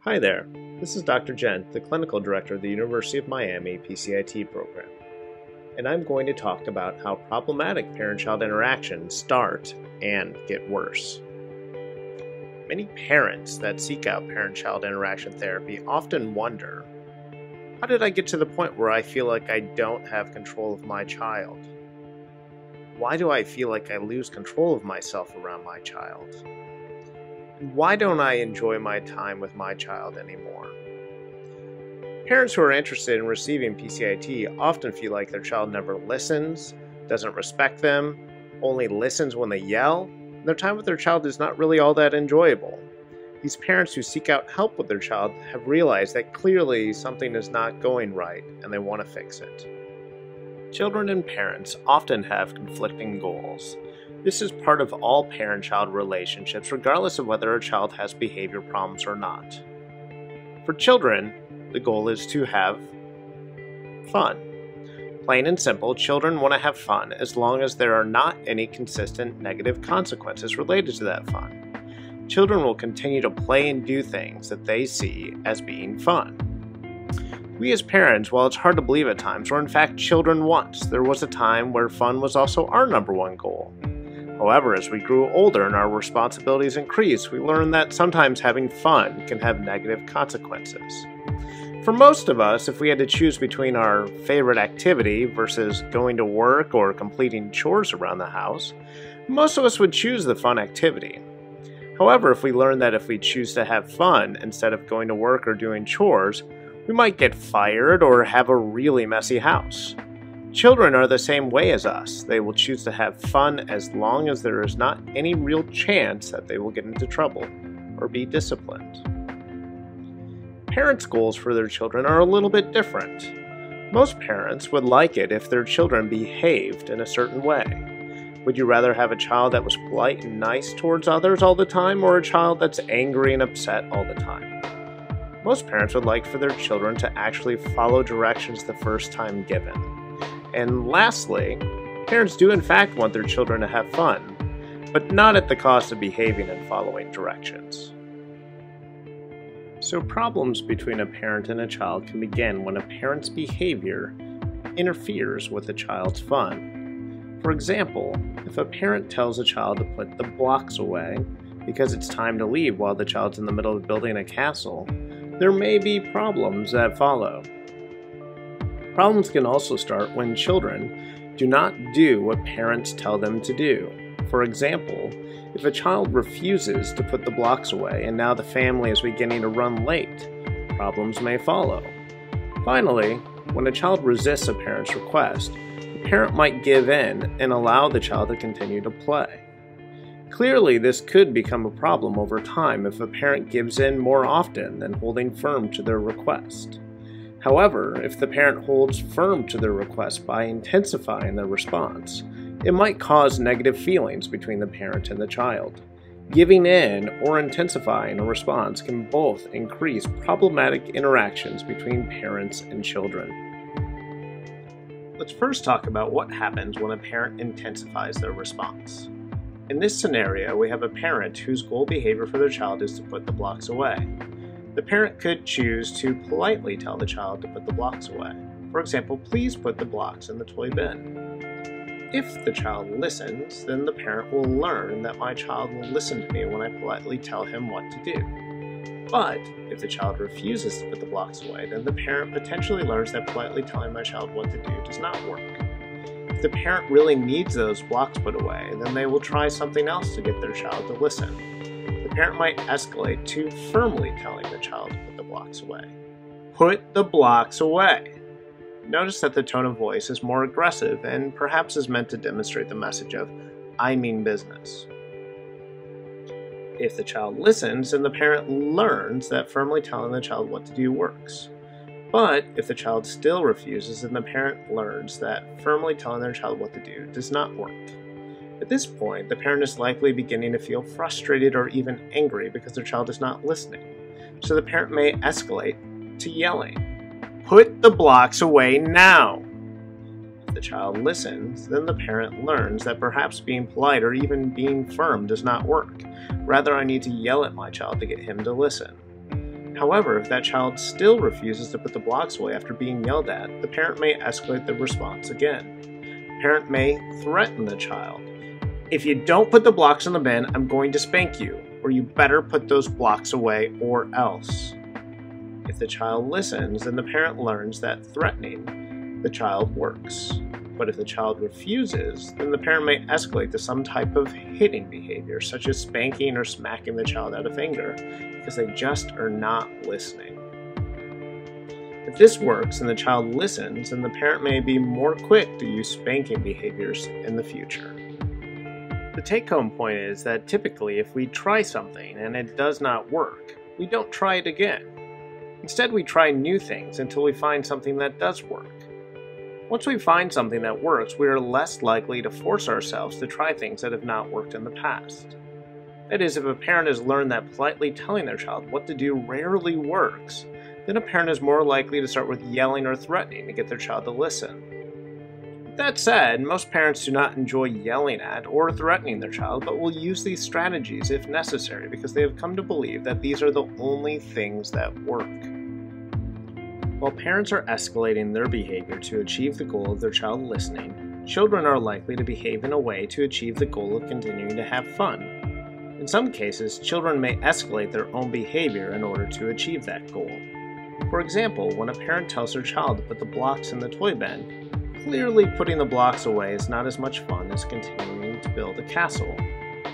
Hi there, this is Dr. Gent, the Clinical Director of the University of Miami PCIT program, and I'm going to talk about how problematic parent-child interactions start and get worse. Many parents that seek out parent-child interaction therapy often wonder, how did I get to the point where I feel like I don't have control of my child? Why do I feel like I lose control of myself around my child? Why don't I enjoy my time with my child anymore? Parents who are interested in receiving PCIT often feel like their child never listens, doesn't respect them, only listens when they yell, and their time with their child is not really all that enjoyable. These parents who seek out help with their child have realized that clearly something is not going right and they want to fix it. Children and parents often have conflicting goals. This is part of all parent-child relationships, regardless of whether a child has behavior problems or not. For children, the goal is to have fun. Plain and simple, children want to have fun as long as there are not any consistent negative consequences related to that fun. Children will continue to play and do things that they see as being fun. We as parents, while it's hard to believe at times, were in fact children once. There was a time where fun was also our number one goal. However, as we grew older and our responsibilities increased, we learned that sometimes having fun can have negative consequences. For most of us, if we had to choose between our favorite activity versus going to work or completing chores around the house, most of us would choose the fun activity. However, if we learned that if we choose to have fun instead of going to work or doing chores, we might get fired or have a really messy house. Children are the same way as us. They will choose to have fun as long as there is not any real chance that they will get into trouble or be disciplined. Parents' goals for their children are a little bit different. Most parents would like it if their children behaved in a certain way. Would you rather have a child that was polite and nice towards others all the time, or a child that's angry and upset all the time? Most parents would like for their children to actually follow directions the first time given. And lastly, parents do in fact want their children to have fun, but not at the cost of behaving and following directions. So problems between a parent and a child can begin when a parent's behavior interferes with the child's fun. For example, if a parent tells a child to put the blocks away because it's time to leave while the child's in the middle of building a castle, there may be problems that follow. Problems can also start when children do not do what parents tell them to do. For example, if a child refuses to put the blocks away and now the family is beginning to run late, problems may follow. Finally, when a child resists a parent's request, the parent might give in and allow the child to continue to play. Clearly, this could become a problem over time if a parent gives in more often than holding firm to their request. However, if the parent holds firm to their request by intensifying their response, it might cause negative feelings between the parent and the child. Giving in or intensifying a response can both increase problematic interactions between parents and children. Let's first talk about what happens when a parent intensifies their response. In this scenario, we have a parent whose goal behavior for their child is to put the blocks away. The parent could choose to politely tell the child to put the blocks away. For example, please put the blocks in the toy bin. If the child listens, then the parent will learn that my child will listen to me when I politely tell him what to do. But if the child refuses to put the blocks away, then the parent potentially learns that politely telling my child what to do does not work. If the parent really needs those blocks put away, then they will try something else to get their child to listen. The parent might escalate to firmly telling the child to put the blocks away. Put the blocks away. Notice that the tone of voice is more aggressive and perhaps is meant to demonstrate the message of, I mean business. If the child listens, then the parent learns that firmly telling the child what to do works. But if the child still refuses, then the parent learns that firmly telling their child what to do does not work. At this point, the parent is likely beginning to feel frustrated or even angry because their child is not listening. So the parent may escalate to yelling, "Put the blocks away now!" If the child listens, then the parent learns that perhaps being polite or even being firm does not work. Rather, I need to yell at my child to get him to listen. However, if that child still refuses to put the blocks away after being yelled at, the parent may escalate the response again. The parent may threaten the child. If you don't put the blocks in the bin, I'm going to spank you, or you better put those blocks away or else. If the child listens, then the parent learns that threatening the child works. But if the child refuses, then the parent may escalate to some type of hitting behavior, such as spanking or smacking the child out of anger, because they just are not listening. If this works and the child listens, then the parent may be more quick to use spanking behaviors in the future. The take-home point is that typically if we try something and it does not work, we don't try it again. Instead, we try new things until we find something that does work. Once we find something that works, we are less likely to force ourselves to try things that have not worked in the past. That is, if a parent has learned that politely telling their child what to do rarely works, then a parent is more likely to start with yelling or threatening to get their child to listen. That said, most parents do not enjoy yelling at or threatening their child, but will use these strategies if necessary because they have come to believe that these are the only things that work. While parents are escalating their behavior to achieve the goal of their child listening, children are likely to behave in a way to achieve the goal of continuing to have fun. In some cases, children may escalate their own behavior in order to achieve that goal. For example, when a parent tells their child to put the blocks in the toy bin, clearly putting the blocks away is not as much fun as continuing to build a castle,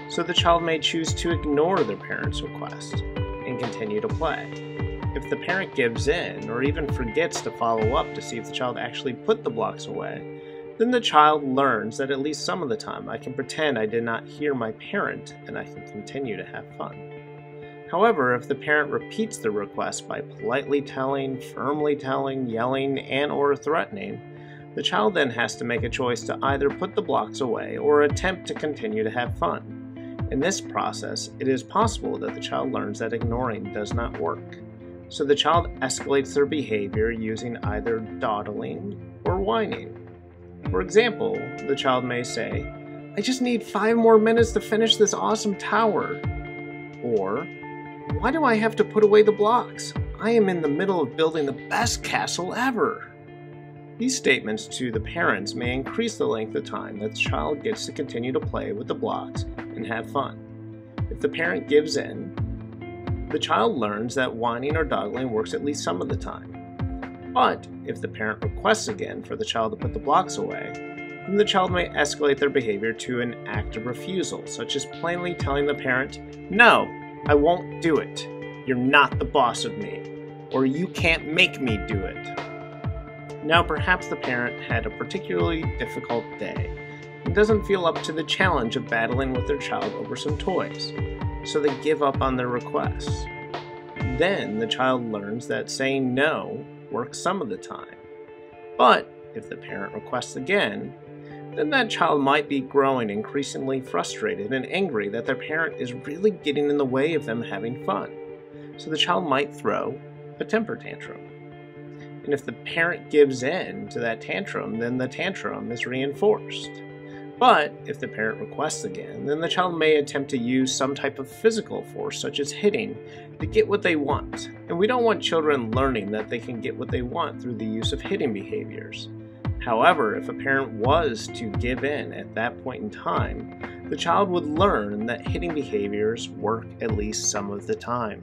so the child may choose to ignore their parent's request and continue to play. If the parent gives in or even forgets to follow up to see if the child actually put the blocks away, then the child learns that at least some of the time I can pretend I did not hear my parent and I can continue to have fun. However, if the parent repeats the request by politely telling, firmly telling, yelling, and/or threatening, the child then has to make a choice to either put the blocks away or attempt to continue to have fun. In this process, it is possible that the child learns that ignoring does not work. So the child escalates their behavior using either dawdling or whining. For example, the child may say, "I just need 5 more minutes to finish this awesome tower." Or, "Why do I have to put away the blocks? I am in the middle of building the best castle ever." These statements to the parents may increase the length of time that the child gets to continue to play with the blocks and have fun. If the parent gives in, the child learns that whining or dawdling works at least some of the time. But if the parent requests again for the child to put the blocks away, then the child may escalate their behavior to an act of refusal, such as plainly telling the parent, "No, I won't do it. You're not the boss of me," or "You can't make me do it." Now, perhaps the parent had a particularly difficult day and doesn't feel up to the challenge of battling with their child over some toys, so they give up on their requests. Then the child learns that saying no works some of the time. But if the parent requests again, then that child might be growing increasingly frustrated and angry that their parent is really getting in the way of them having fun. So the child might throw a temper tantrum. And if the parent gives in to that tantrum, then the tantrum is reinforced. But if the parent requests again, then the child may attempt to use some type of physical force, such as hitting, to get what they want. And we don't want children learning that they can get what they want through the use of hitting behaviors. However, if a parent was to give in at that point in time, the child would learn that hitting behaviors work at least some of the time.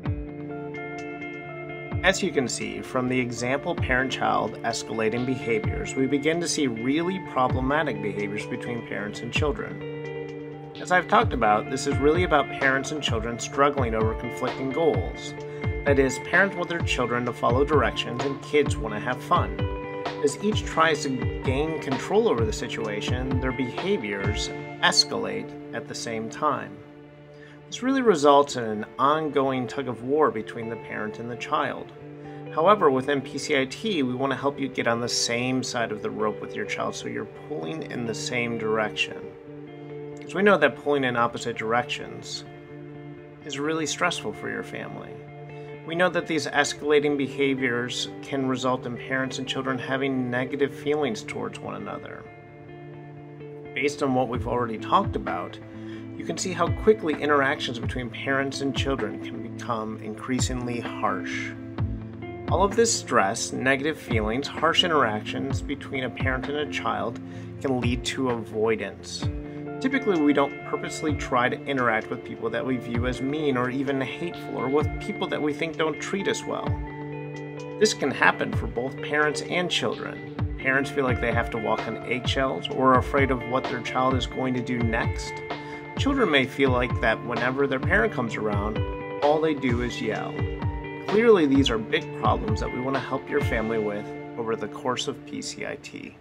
As you can see, from the example parent-child escalating behaviors, we begin to see really problematic behaviors between parents and children. As I've talked about, this is really about parents and children struggling over conflicting goals. That is, parents want their children to follow directions and kids want to have fun. As each tries to gain control over the situation, their behaviors escalate at the same time. This really results in an ongoing tug-of-war between the parent and the child. However, within PCIT, we want to help you get on the same side of the rope with your child so you're pulling in the same direction. Because we know that pulling in opposite directions is really stressful for your family. We know that these escalating behaviors can result in parents and children having negative feelings towards one another. Based on what we've already talked about, you can see how quickly interactions between parents and children can become increasingly harsh. All of this stress, negative feelings, harsh interactions between a parent and a child can lead to avoidance. Typically, we don't purposely try to interact with people that we view as mean or even hateful, or with people that we think don't treat us well. This can happen for both parents and children. Parents feel like they have to walk on eggshells or are afraid of what their child is going to do next. Children may feel like that whenever their parent comes around, all they do is yell. Clearly, these are big problems that we want to help your family with over the course of PCIT.